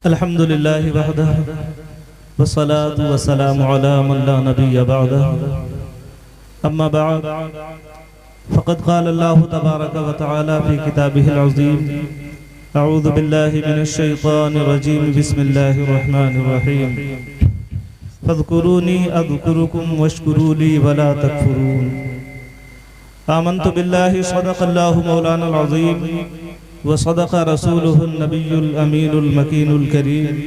अल्हम्दुलिल्लाहि वहदहु वस्सलातु वस्सलामु अला मन ला नबिय्य बअदहु अम्मा बअद फ़क़द क़ाल अल्लाहु तबारक व तआला फ़ी किताबिहिल अज़ीम अऊज़ु बिल्लाहि मिनश शैतानिर रजीम बिस्मिल्लाहिर रहमानिर रहीम फ़ज़्कुरूनी अज़्कुरुकुम वश्कुरू ली वला तकफ़ुरून आमन्तु बिल्लाहि सदक़ल्लाहु मौलानल अज़ीम व सदक़ रसूलुहुन नबियुल अमीनुल मकीनुल करीम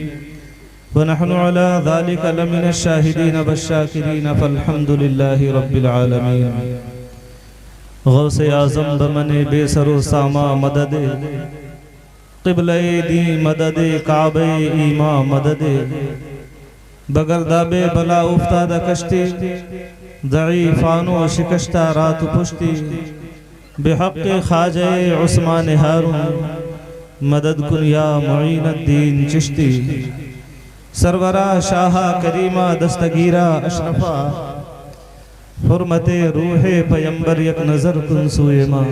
व नहनु अला ज़ालिका लमिनश शाहिदीन वश्शाकिरीन फ़ल्हम्दुलिल्लाहि रब्बिल आलमीन। गौसे आज़म बमने बेसरो सामा मददे क़िबले दी मददे काबे ईमा मददे बगरदाबे बला उफ्तादा कश्ती ज़ईफ़ानो शिकश्ता रात पुश्ती बेहक़्क़े ख़ाजे उस्मान हारून मदद कुन या मुईनुद्दीन चिश्ती सरवरा शाहा करीमा दस्तगीरा अशरफा हुर्मते रूहे पैगंबर यक नज़र कुन सुए माँ।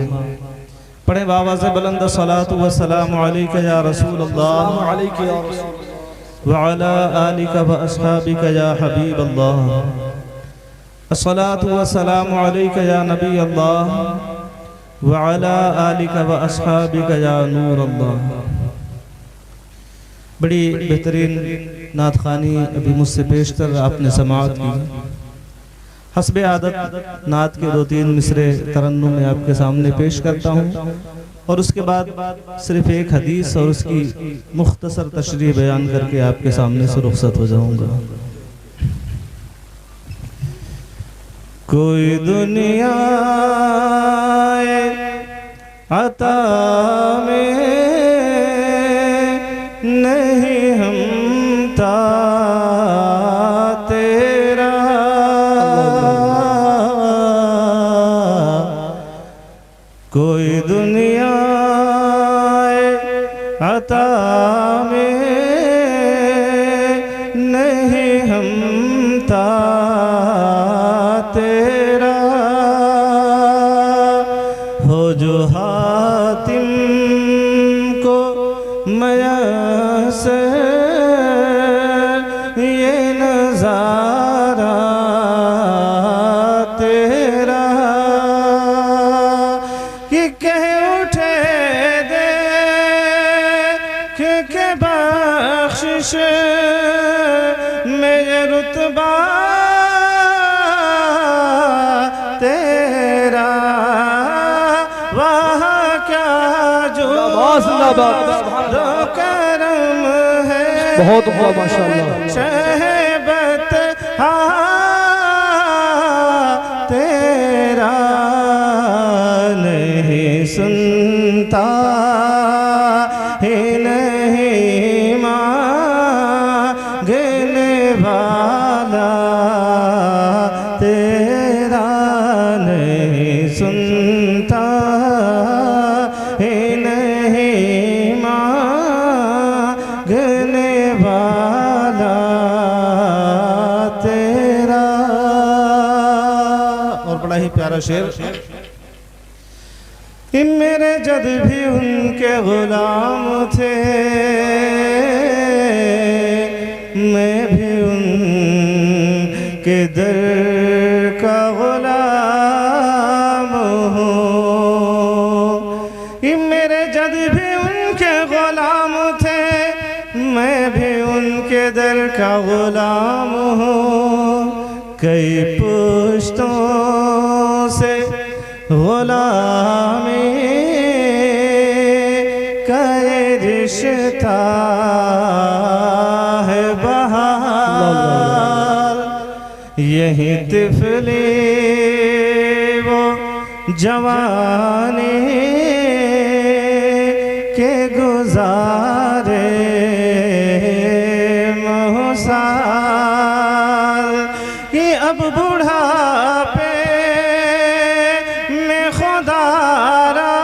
पढ़े बाबा से बुलंद सलातु व सलामु अलैका या रसूल अल्लाह व अला आलिका व अस्हाबिका या हबीब अल्लाह अस्सलातु व सलामु अलैका या नबी अल्लाह व अला आलिका व अस्हाबिका या नूर अल्लाह। बड़ी बेहतरीन नात ख़ानी अभी मुझसे पेश कर आपने समाअत की। हस्बे आदत नात के 2-3 मिसरे तरन्नुम में आपके सामने पेश करता हूँ और उसके बाद सिर्फ एक हदीस और उसकी मुख्तसर तशरीह बयान करके आपके सामने से रुखसत हो जाऊँगा। कोई दुनिया अता में नहीं हमता तेरा कोई दुनिया अता में नहीं हमता तेरा हो जो हातिम को मयस्सर ये नज़ारा तेरा कि कह उठे देख के बख्शिश मेरे रुतबा तेरा वाह क्या जो करम है बहुत माशाअल्लाह शहबत तेरा नहीं सुनता ही नहीं मांगने वाला तेरा नहीं सुनता ही नहीं मांगने वाला तेरा। और बड़ा ही प्यारा शेर कि मेरे जद भी उनके गुलाम थे मैं भी उनके दर का गुलाम हूँ। कि मेरे जद भी उनके गुलाम थे मैं भी उनके दर का गुलाम हूँ। कई पुश्तों से गुलामी का ये रिश्ता है बहार यही तिफली वो जवानी के गुजारे मोहसार कि अब बुढ़ापे खुदारा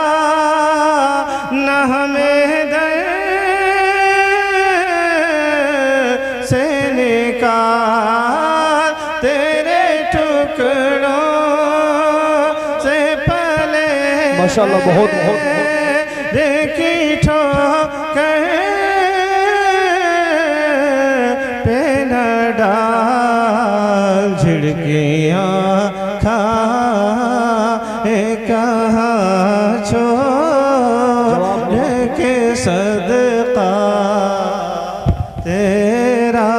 न हमें दर से निकाल तेरे टुकड़ों से पले माशाअल्लाह बहुत देखी ठोकर डाल झिड़कियाँ खाए कहाँ छोड़ के सदका तेरा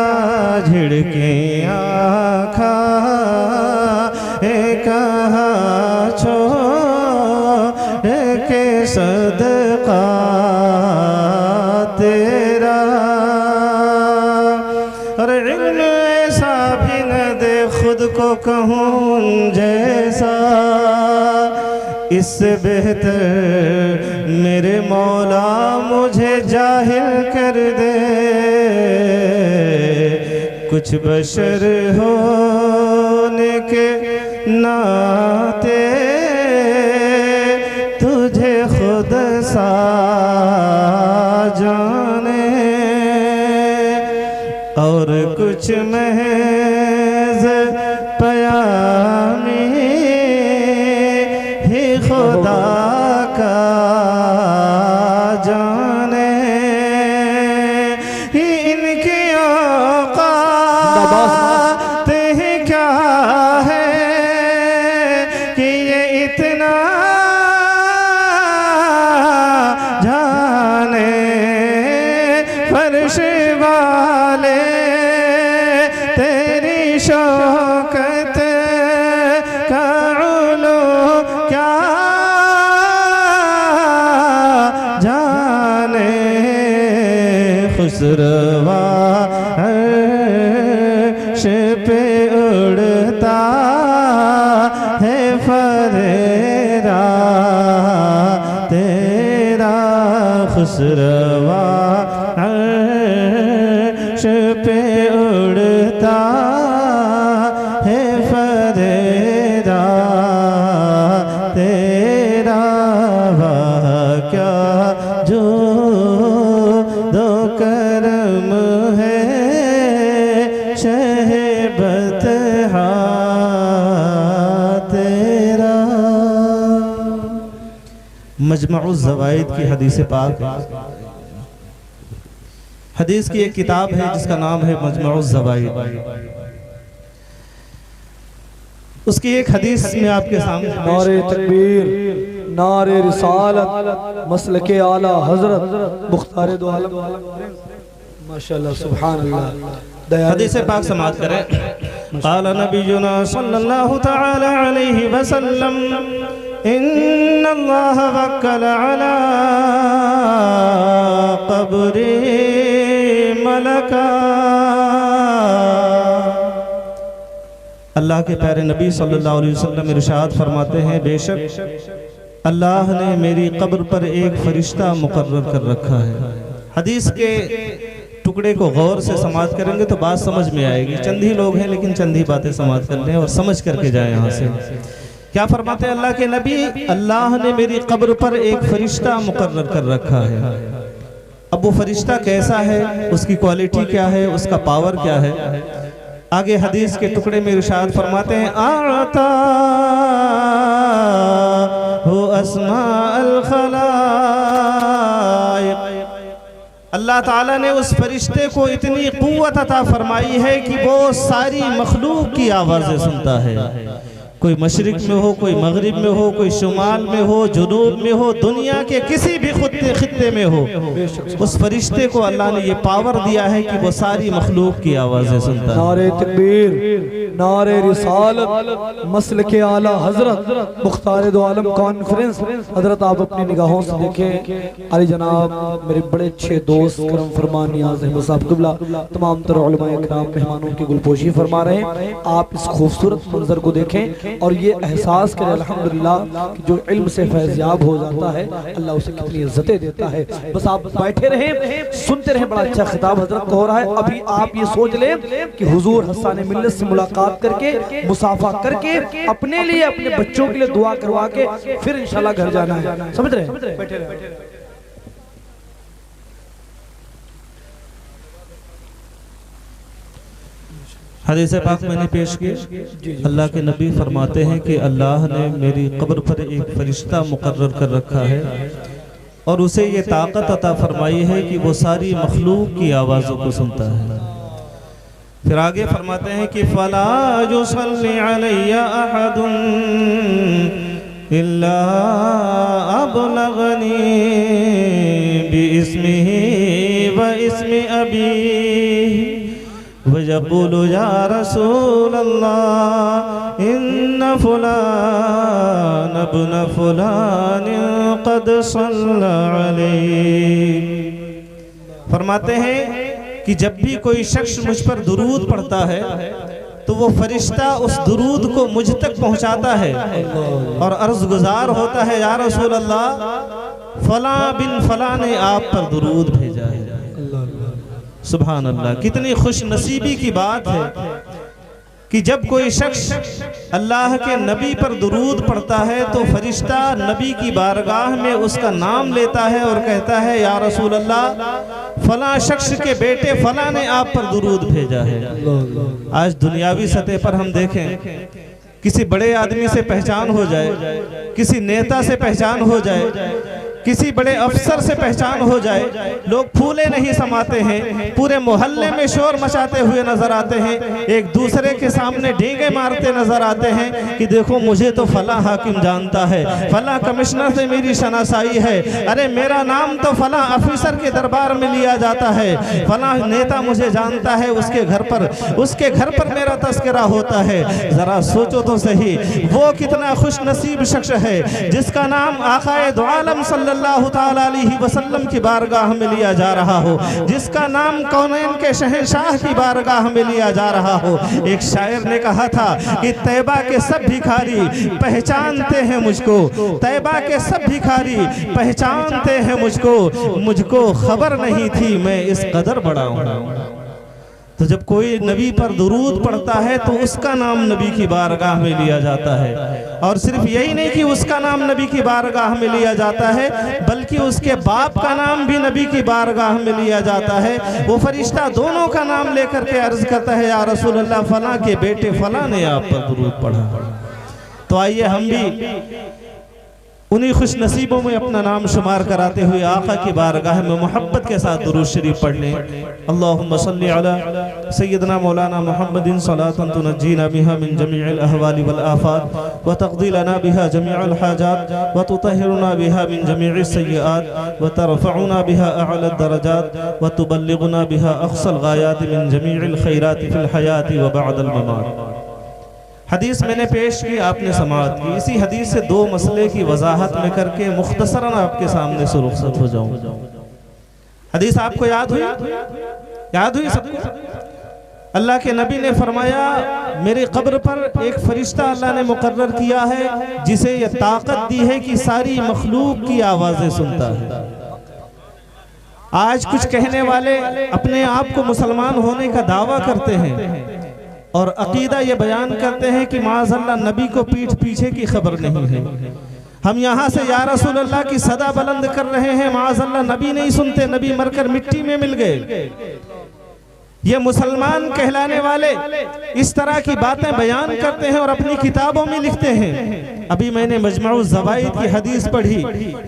झिड़कियाँ खाए कहाँ छोड़ के सदका तेरा। और इल्म ऐसा भी न दे खुद को कहूँ जैसा, इससे बेहतर मेरे मौला मुझे जाहिल कर दे। कुछ बशर होने के नाते तुझे खुद सा जाने, और कुछ महज पयामी ही खुदा का जाने। इनकी औकात ही क्या है कि ये इतना जाने। फर्श वाले तेरी शौकत का उलू क्या जाने। खुसरवा अर्श पे उड़ता है फरेरा तेरा। खुसरवा अर्श पे उड़ता है फरेरा तेरा। वाह क्या जो दो करम है शहबत तेरा। मजमुअ ज़वाइद की हदीस पाक, हदीस की एक किताब है जिसका नाम है मजमुअ ज़वाइद। उसकी एक हदीस में आपके सामने नारे तकबीर, नारे रिसालत, मसलके आला हजरत मुख्तार दो आलम। माशाअल्लाह सुभान अल्लाह। हदीस पाक समाअत करें। क़ाल नबियुना सल्लल्लाहु तआला अलैहि वसल्लम इन्नल्लाह वक्कल अला क़ब्री मलका। अल्लाह के प्यारे नबी सल्लल्लाहु अलैहि वसल्लम इरशाद फरमाते हैं, बेशक अल्लाह ने मेरी कब्र पर एक फरिश्ता मुकर्रर कर रखा है। हदीस के टुकड़े को गौर से समाअत करेंगे तो बात समझ में आएगी। चंद ही लोग हैं लेकिन चंद ही बातें समाअत कर लें और समझ करके जाएं यहाँ से। क्या फरमाते हैं अल्लाह के नबी, अल्लाह ने मेरी कब्र पर एक फरिश्ता मुकर्रर कर रखा है। अब वो फरिश्ता कैसा है, उसकी क्वालिटी क्या है, उसका पावर क्या है, आगे हदीस के टुकड़े में इरशाद फरमाते हैं, आता हो अस्मा अल खलाइक। अल्लाह ताला ने उस फरिश्ते को इतनी कुव्वत अता फरमाई है कि वो सारी मखलूक की आवाज़ें सुनता है। कोई मशरिक में हो, कोई मगरिब में हो, कोई शुमाल में हो, जुनूब में हो, दुनिया के किसी भी खित्ते में हो, उस फरिश्ते को अल्लाह ने ये पावर दिया है कि वो सारी मखलूक की आवाज़ें सुनता है। नारे तकबीर, नारे रिसालत, मसलके आला हजरत मुख्तार दो आलम कॉन्फ्रेंस। हजरत आप अपनी निगाहों से देखें, अली जनाब मेरे बड़े अच्छे दोस्त करम फरमान नियाज़ अहमद साहब क़िबला तमाम तर उलमाए किराम मेहमानों की गुलपोशी फरमा रहे हैं। आप इस खूबसूरत मंजर को देखें और ये एहसास करें अल्हम्दुलिल्लाह कि जो इल्म से फैज़याब हो जाता है अल्लाह उसे कितनी इज्जतें देता है। बस आप बैठे रहें, सुनते रहें। बड़ा अच्छा खिताब हजरत को हो रहा है। अभी आप ये सोच लें कि हुजूर हस्सान मिल्लत से मुलाकात करके, मुसाफा करके, अपने लिए अपने बच्चों के लिए दुआ करवा के फिर इंशाल्लाह घर जाना है। समझ रहे हैं? बैठे रहे। हदीस पाक मैंने पेश की। अल्लाह के नबी फरमाते हैं कि अल्लाह ने मेरी कब्र पर एक फरिश्ता मुकर्रर कर रखा है और उसे ये ताकत अता फरमाई है कि वो सारी मखलूक की आवाज़ों को सुनता है। फिर आगे फरमाते हैं कि फला युसल्ली अलैया अहदुन इल्ला अबलगनी बिइस्मिही व इस्मि अबीही वयक़ूलु या रसूल अल्लाह इन्न फुलान इब्न फुलान क़द सल्ला अलैहि। फरमाते हैं कि जब भी कोई शख्स मुझ पर दुरूद पढ़ता है तो वो फरिश्ता उस दुरूद को मुझ तक पहुंचाता है और अर्ज गुजार होता है, या रसूल अल्लाह फला बिन फला ने आप पर दुरूद भेजा है। सुभान अल्लाह, कितनी खुश नसीबी की बात है कि जब कोई शख्स अल्लाह के नबी पर दुरूद पढ़ता है तो फरिश्ता नबी की बारगाह में उसका नाम लेता है और कहता है, या रसूल अल्लाह फला शख्स के बेटे फला ने आप पर दुरूद भेजा है। आज दुनियावी सतह पर हम देखें, किसी बड़े आदमी से पहचान हो जाए, किसी नेता से पहचान हो जाए, किसी बड़े अफसर से पहचान हो जाए, लोग फूले नहीं समाते हैं, पूरे मोहल्ले में शोर मचाते हुए नजर आते हैं, एक दूसरे के सामने डींगे मारते नजर आते हैं कि देखो मुझे तो फला हाकिम जानता है, फला कमिश्नर से मेरी शनासाई है, अरे मेरा नाम तो फला ऑफिसर के दरबार में लिया जाता है, फला नेता मुझे जानता है, उसके घर पर मेरा तस्करा होता है। जरा सोचो तो सही, वो कितना खुश नसीब शख्स है जिसका नाम आकाए दो आलम सल्लल्लाहु ताला अलैहि वसल्लम की बारगाह में लिया जा रहा हो, जिसका नाम कौनैन के शहंशाह की बारगाह में लिया जा रहा हो। एक शायर ने कहा था कि तैबा के सब भिखारी पहचानते हैं मुझको, तैबा के सब भिखारी पहचानते हैं मुझको खबर नहीं थी मैं इस कदर बड़ा हूं। तो जब कोई नबी पर दुरूद पढ़ता है तो उसका नाम नबी की बारगाह में लिया जाता है, और सिर्फ यही नहीं कि उसका नाम नबी की बारगाह में लिया जाता है, बल्कि उसके बाप का नाम भी नबी की बारगाह में लिया जाता है। वो फरिश्ता दोनों का नाम लेकर के अर्ज करता है, या रसूल अल्लाह फला के बेटे फला ने आप पर दुरूद पढ़ा। तो आइए हम भी उन्हीं खुश नसीबों में अपना नाम शुमार कराते हुए आका की बारगाह में मोहब्बत के साथ दुरूद शरीफ पढ़ लें। अल्लाहुम्मा सल्ली अला सय्यदना मौलाना मुहम्मदिन सलातन तुनज्जीना बिहा मिन जमीइल अहवाली वल आफात व तक़दी लना बिहा जमीअल हाजात व तुतहिरुना बिहा मिन जमीइस सय्यिआत व तरफ़उना बिहा अअला दरजात व तुबल्लिगुना बिहा अक़सल गायात मिन जमीइल खैरात फिल हयात व बअदल ममात। हदीस मैंने पेश की, आपने समाअत की। इसी हदीस से दो मसले की वजाहत में करके मुख्तसरन आपके सामने से रुखसत हो जाऊं। हदीस आपको याद हुई? याद हुई सबको? अल्लाह के नबी ने फरमाया, मेरे कब्र पर एक फरिश्ता अल्लाह ने मुकर्रर किया है जिसे यह ताकत दी है कि सारी मखलूक की आवाजें सुनता है। आज कुछ कहने वाले अपने आप को मुसलमान होने का दावा करते हैं और अकीदा ये बयान करते हैं कि माज़अल्लाह नबी को पीठ पीछे की खबर नहीं है। हम यहाँ से या रसूल अल्लाह की सदा बुलंद कर रहे हैं, माज़अल्लाह नबी नहीं सुनते, नबी मरकर मिट्टी में मिल गए। ये मुसलमान कहलाने वाले इस तरह की बातें बयान करते हैं और अपनी किताबों में लिखते हैं। अभी मैंने मजमुअ ज़वाइद की हदीस पढ़ी,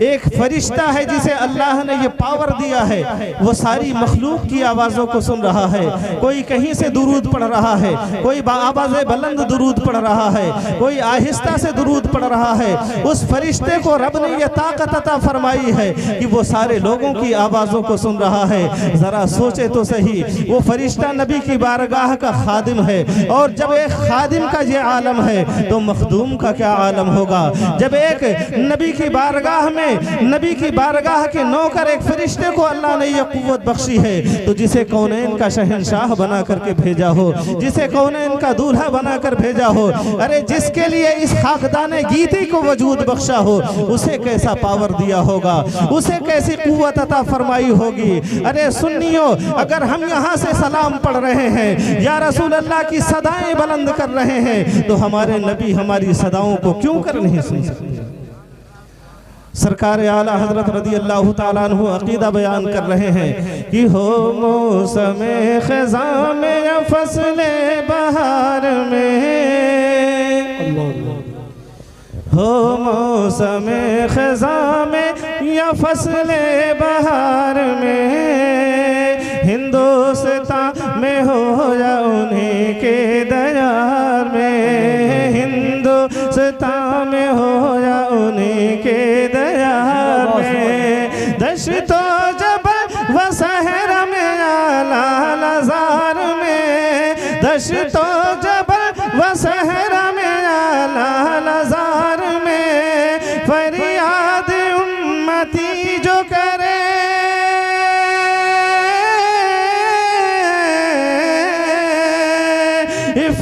एक फरिश्ता है जिसे अल्लाह ने ये पावर दिया है, वो सारी मखलूक की आवाज़ों को सुन रहा है। कोई कहीं से दुरूद पढ़ रहा है, कोई आवाज़ बुलंद दुरूद पढ़ रहा है, कोई आहिस्ता से दुरूद पढ़ रहा है। उस फरिश्ते को रब ने ये ताकत अता फरमाई है कि वो सारे लोगों की आवाज़ों को सुन रहा है। ज़रा सोचे तो सही, वो फरिश्ता नबी की बारगाह का खादिम है, और जब एक खादिम का ये आलम है तो मखदूम का क्या आलम होगा। जब एक नबी की बारगाह में, नबी की बारगाह के नौकर एक फरिश्ते को अल्लाह ने यह कुव्वत बख्शी है, तो जिसे कौनैन का शहंशाह बना करके भेजा हो, जिसे कौनैन का दूल्हा बना कर भेजा हो, अरे जिसके लिए इस खाकदाने गीती को वजूद बख्शा हो, उसे कैसा पावर दिया होगा, उसे कैसी कुव्वत अता फरमाई होगी। अरे सुन्नियों, अगर हम यहाँ से सलाम पढ़ रहे हैं, या रसूल अल्लाह की सदाएं बुलंद कर रहे हैं, तो हमारे नबी हमारी सदाओं को क्यों कर नहीं सुन सकते? सरकार आला हजरत रदी अल्लाह ताला अन्हु अकीदा बयान कर रहे हैं कि हो मौसमे ख़ज़ां में या फसले बहार में, हो मौसमे ख़ज़ां में या फसले बहार में, हिंदुस्तान में हो या उन्हीं के दयार में, हिंदुस्तान में हो या उन्हीं के दयार में। दश्तो जबल व सहरा में आला लजार में, दश्तो जबल व सहरा में आला लजार में। फरियाद उम्मती जो करे,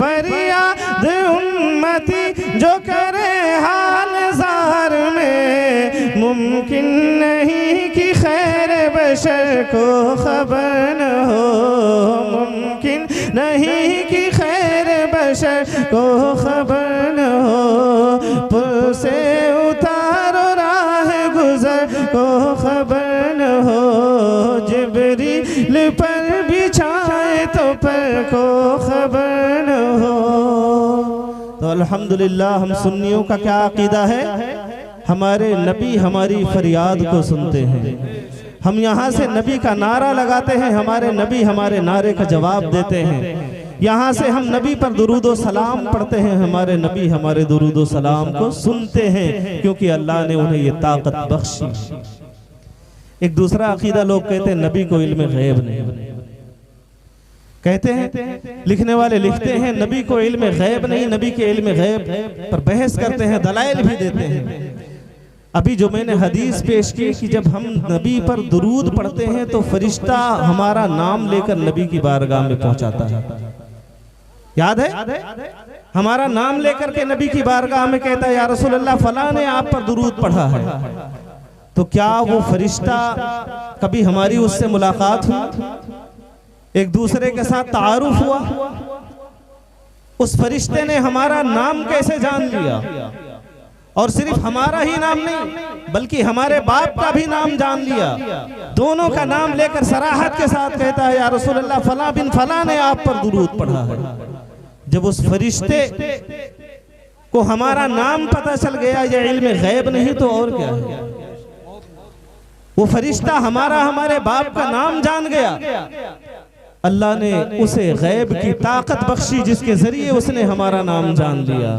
फरियाद उम्मती जो करे हाल जार में। मुमकिन नहीं कि खैर बशर को खबर न हो, मुमकिन नहीं कि खैर बशर को खबर न हो। पुल से उतारो राह गुजर को खबर न हो, जिब्रील पर बिछाए तो पर को खबर न हो। तो अल्हम्दुलिल्लाह हम सुन्नियों का क्या अकीदा है, हमारे नबी हमारी फरियाद को सुनते हैं। हम यहाँ से नबी का नारा लगाते हैं, हमारे नबी हमारे नारे का जवाब देते हैं। यहाँ से हम नबी पर दुरूद व सलाम पढ़ते हैं, हमारे नबी हमारे दुरूद व सलाम को सुनते हैं, क्योंकि अल्लाह ने उन्हें ये ताकत बख्शी। एक दूसरा अकीदा लोग कहते हैं नबी को इल्म गैब नहीं, कहते हैं लिखने वाले लिखते हैं नबी को इल्म गैब नहीं, नबी के इल्म गैब पर बहस करते हैं, दलाइल भी देते हैं। अभी जो मैंने हदीस पेश की कि जब हम नबी पर दुरूद पढ़ते हैं तो फरिश्ता हमारा नाम लेकर नबी की बारगाह में पहुंचाता है, याद है? हमारा नाम लेकर के नबी की बारगाह में कहता है या रसूल अल्लाह फलां ने आप पर दुरूद पढ़ा है। तो क्या वो फरिश्ता कभी हमारी उससे मुलाकात हुई, एक दूसरे के साथ तारुफ हुआ? उस फरिश्ते ने हमारा नाम कैसे जान लिया? और सिर्फ हमारा ही नाम नहीं बल्कि हमारे बाप का भी नाम जान लिया। दोनों का नाम लेकर सराहत के साथ कहता है या रसूल अल्लाह फलां बिन फलां ने आप पर दुरूद पढ़ा है। जब उस फरिश्ते को हमारा नाम पता चल गया, ये इल्म गैब नहीं तो और क्या है? वो फरिश्ता हमारा हमारे बाप का नाम जान गया, अल्लाह ने उसे गैब की ताकत बख्शी जिसके जरिए उसने हमारा नाम जान लिया।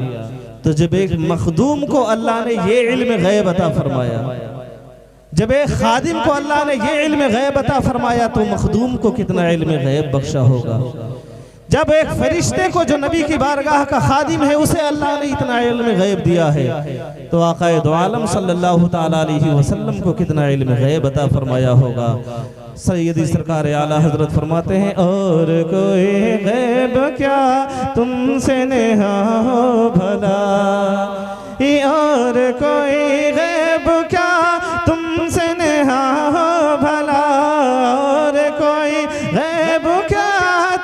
तो जब एक मखदूम को अल्लाह ने ये इल्म गैब अता फरमाया, जब एक खादिम को अल्लाह ने ये इल्म गैब अता फरमाया, तो मखदूम को कितना इल्म गैब बख्शा होगा। जब एक फरिश्ते को जो नबी की बारगाह का खादिम है उसे अल्लाह ने इतना इल्म गैब दिया है, तो आक़ाए दो आलम सल्लल्लाहु तआला अलैहि वसल्लम को कितना इल्म गैब अता फरमाया होगा। सैयदी सरकार आला हजरत फरमाते हैं और कोई गैब क्या तुमसे नेहा हो भला, और कोई गैब क्या तुमसे नेहा हो भला, और कोई गैब क्या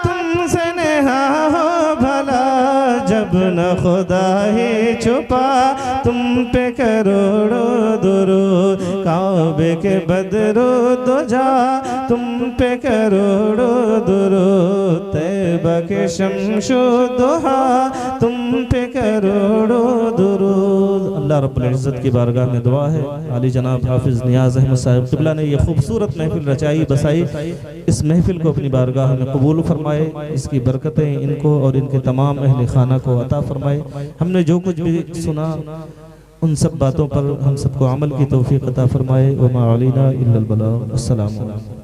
तुमसे नेहा हो भला। जब न खुदा ही छुपा तुम पे करोड़ों दुरूद, काबे के बदरो दो जा तुम पे करोड़ों दुरूद, तैबा के शम्शो दुहा तुम पे करोड़ों दुरूद। अल्लाह रब्बुल इज़्ज़त की बारगाह में दुआ है आली जनाब हाफिज नियाज़ अहमद साहिब क़िबला ने ये खूबसूरत महफिल रचाई बसाई, इस महफिल को अपनी बारगाह में कबूल फरमाए, इसकी बरकतें इनको और इनके तमाम अहले खाना को अता फरमाए। हमने जो कुछ भी सुना उन सब बातों पर हम सबको अमल की तौफीक अता फरमाए। व मा अलैना इल्लल बलाग। अस्सलामु अलैकुम।